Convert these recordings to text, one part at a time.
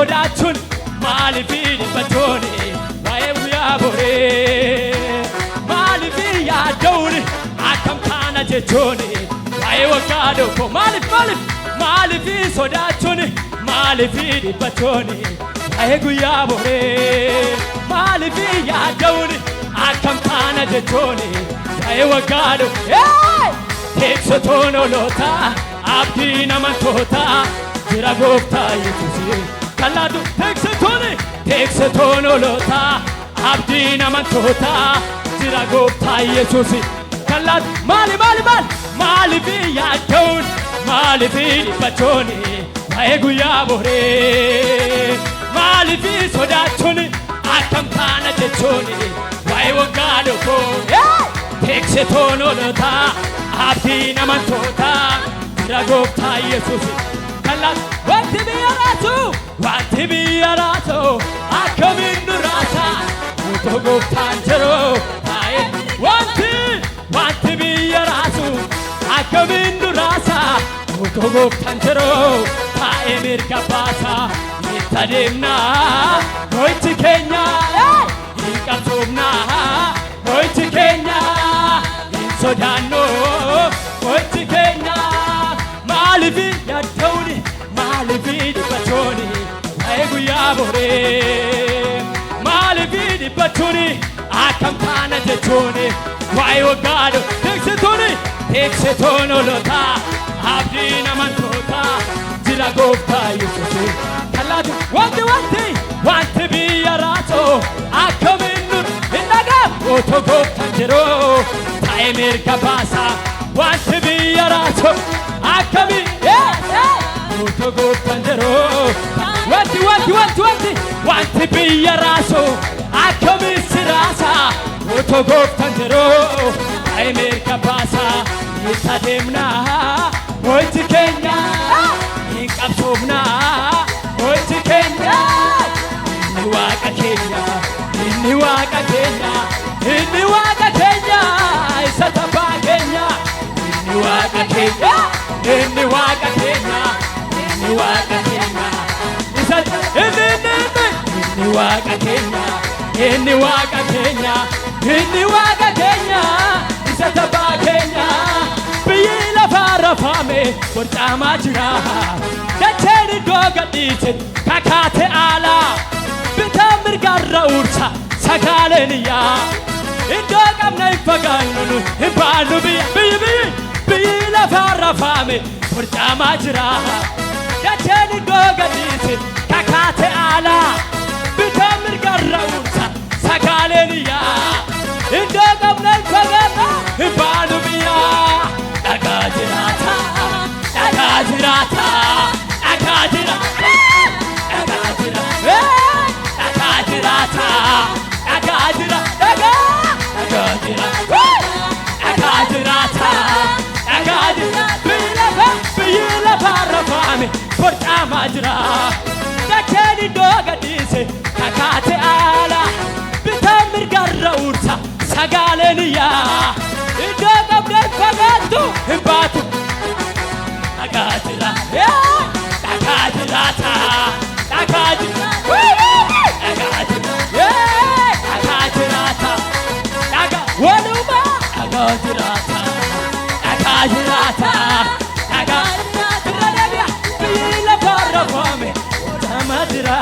sodaachuun maaliif dhiphatooni waa'ee guyyaa boree maaliif yaaddooni akkam taana jechooni waa'ee waggaa tokko maaliif sodaachuun maaliif dhiphatooni waa'ee guyyaa boree maaliif yaaddooni akkam taana jechooni waa'ee waggaa tokko teeksotoon olootaa abdii namantootaa jira gooftaa Yesuusii kalaadu teeksotoon olootaa abdii namantootaa jira gooftaa Yesuusii kalaadu maaliif yaaddoon maaliif dhiphachooni waa'ee guyyaa boree maaliif sodaachuun akkam taana jechooni waa'ee waggaa tokko teeksotoon olootaa abdii namantootaa jira gooftaa Yesuusii kalaadu wanti biyya raatu akkamiin duraasa utoo gooftaan jiru taa'ee wanti biyya raatu akkamiin duraasa utoo gooftaan jiru taa'ee mirga baasa itti adeemnaa mo'ichi keenya hin qabsoomnaa mo'ichi keenya hin sodaannu mo'ichi keenya maaliif yaaddooni maaliif dhiphatooni waa'ee guyyaa boree maaliif dhiphachuuni akkam taana jechuuni waa'ee waggaa teeksitoon olootaa abdii namantootaa jira gooftaa Yesuusii kalaatu wanti biyya raatu akkamiin nun hin dhagahu otoo gooftaan jiru taa'ee mirga baasa wanti biyya raatu akkamiin utoo gooftaan jiru wanti biyya raatu akkamiin siraasa utoo gooftaan jiru taa'ee mirga baasa itti adeemnaa mo'ichi keenya hin qabsoomnaa mo'ichi keenya inni waaqa keenya inni waaqa keenya inni waaqa keenya isa tabbaa keenya inni waaqa keenya inni waaqa keenya inni waaqa keenya isa inni waaqa keenya inni waaqa keenya inni waaqa keenya isa tabbaa keenya biyyi lafaa rafaame borcaamaa jira dacheen iddoo gadhiise kakaate aalaa bitaa mirgarra uursa sagaaleen iyyaa iddoo qabna hin fagaannu hin baannu biyyi lafaa rafaame borcaamaa jira dacheen iddoo gadhiise kakaate aalaa bitaa mirgarra uursa sagaaleen iyyaa iddoo qabna hin fagaannu hin baannu dhagaa jiraata dhagaa jiraata dhagaa jiraata dhagaa jiraata dhagaa jiraata dhagaa jiraata dhagaa jiraata dhagaa jiraata dhagaa jiraata biyyi lafa rafaame borcaamaa jira dacheen iddoo gadhiise kakaate aalaa bitaa mirgarra uursa sagaaleen iyyaa iddoo qabdeen fagaattu hin baatu dhagaa jiraata dhagaa jiraata dhagaa jiraata dhagaa jiraata dhagaa waluma dhagaa jiraata dhagaa jiraata dhagaa jiraata biyyi lafa rafaame borcaamaa jira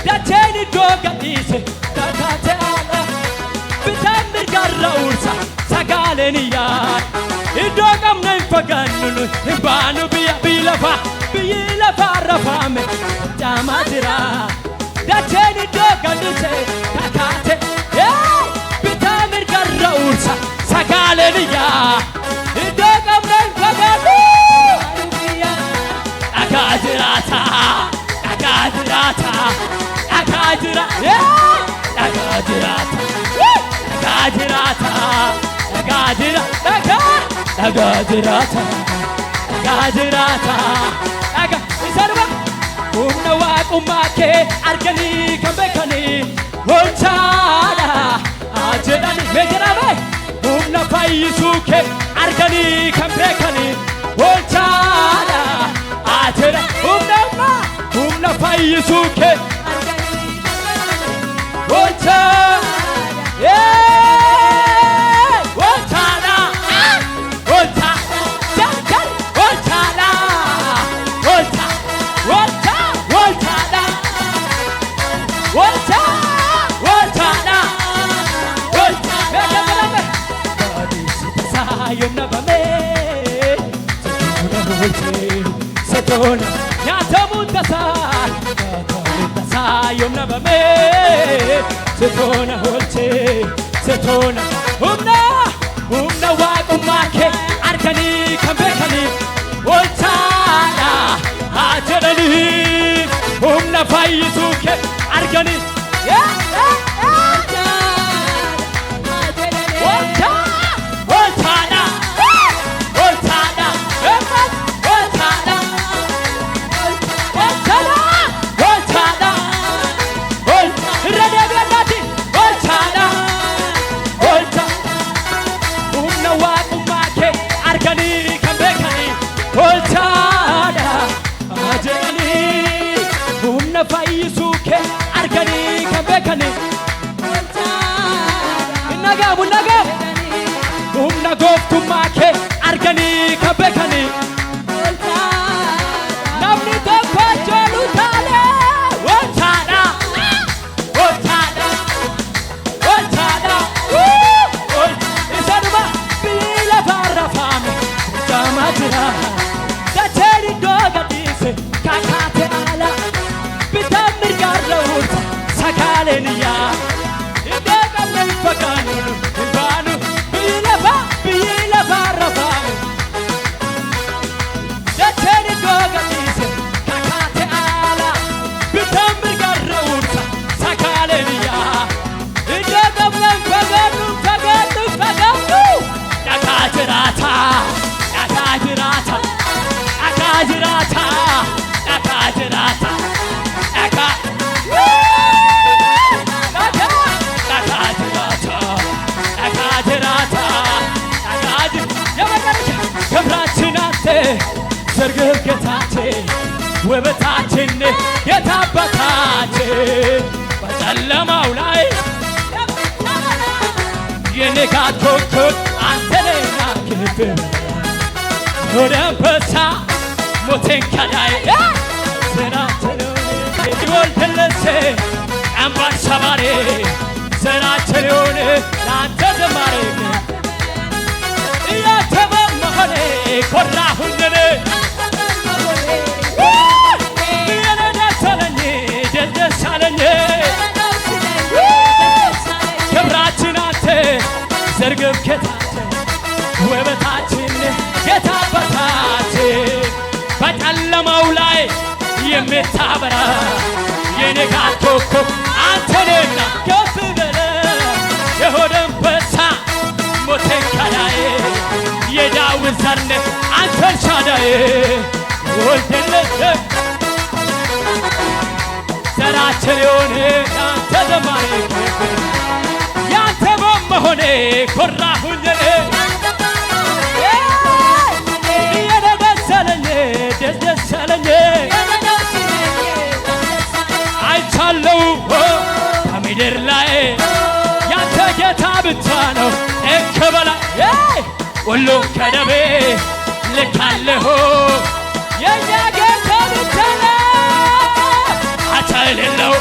dacheen iddoo gadhiise kakaate aalaa bitaa mirgarra uursa sagaaleen iyyaa iddoo qabna hin fagaannu hin baanu biyyi lafa rafaame borcaamaa jira dacheen iddoo gadhiise kakaate bitaa mirgarra uursa sagaaleen iyyaa iddoo qabna hin fagaannu dhagaa jiraata dhagaa jiraata dhagaa jiraata dhagaa jiraata dhagaa jiraata dhagaa jiraata dhagaa jiraata dhagaa jiraata dhagaa isarba humna waaqummaa kee arganii kan beekanii olchaadha jedhanii meejjiraame humna fayyisuu kee arganii kan beekanii olchaadha jedha humna fayyisuuke olcha olchaadha olcha jalgal olchaadha olcha olcha olchaadha olcha olchaadha olcha beekamadame baadhiisi nabame setona nyaatamuun tasaa yoom nabame setona olche setona humna waaqummaa kee arganii kan beekanii olchaadha haa jedhanii humna fayyisuu kee arganii fayyisuuke arganii kan beekanii nagamu humna gooftummaa kee arganii kan beekanii namni tokko joolu taale olchaadha olchaadha olchaadha isanuma biyyi lafaa rafaame gamaa jira dacheen iddoo gadhiise kakaate ala bitaan mirgaarra ursa sagaaleniya iddoo qabnan fagaanu baanu biyyi lafaa rafaame dacheen iddoo gadhiise kakaate ala bitaan mirgaarra ursa sagaaleniya iddoo qabnan fagaanu dhagaa jiraata dhagaa jiraata dhagaa jiraata dhagaa jiraata ዘርግብ ጌታችን ውበታችን የታበታችን በጨለማው ላይ የንጋት ኮከብ አንተ ነህና ክብር ወደ አንበሳ ሞቴን ከላይ ዘራችን ይወልድልስ ቀንበር ሰባሪ ዘራችን የሆነ ለአንተ ዘማሪ እያተበመሆኔ ኮራሁኝኔ ደስ አለኝ ክብራችን አንተ ዘርግብ ጌታችን ውበታችን የታበታችን በጨለማው ላይ የምታበራ የንጋት ኮከብ አንተ ነህና ከፍ በለ የሆነ አንበሳ ሞቴን ከላይ የዳዊት ዘር ነህ አንተ ኤልሻዳይ ወልደለት ዘራችን የሆነ ያንተ ዘማሪ ያንተ በመሆኔ ኮራሁኝ ደስ አለኝ አይቻለው ከምድር ላይ ያንተ ጌታ ብቻ ነው በላይ ሁሉ ከደቤ ልካለሁ የእኛ ጌታ ብቻ ነው አቻ የሌለው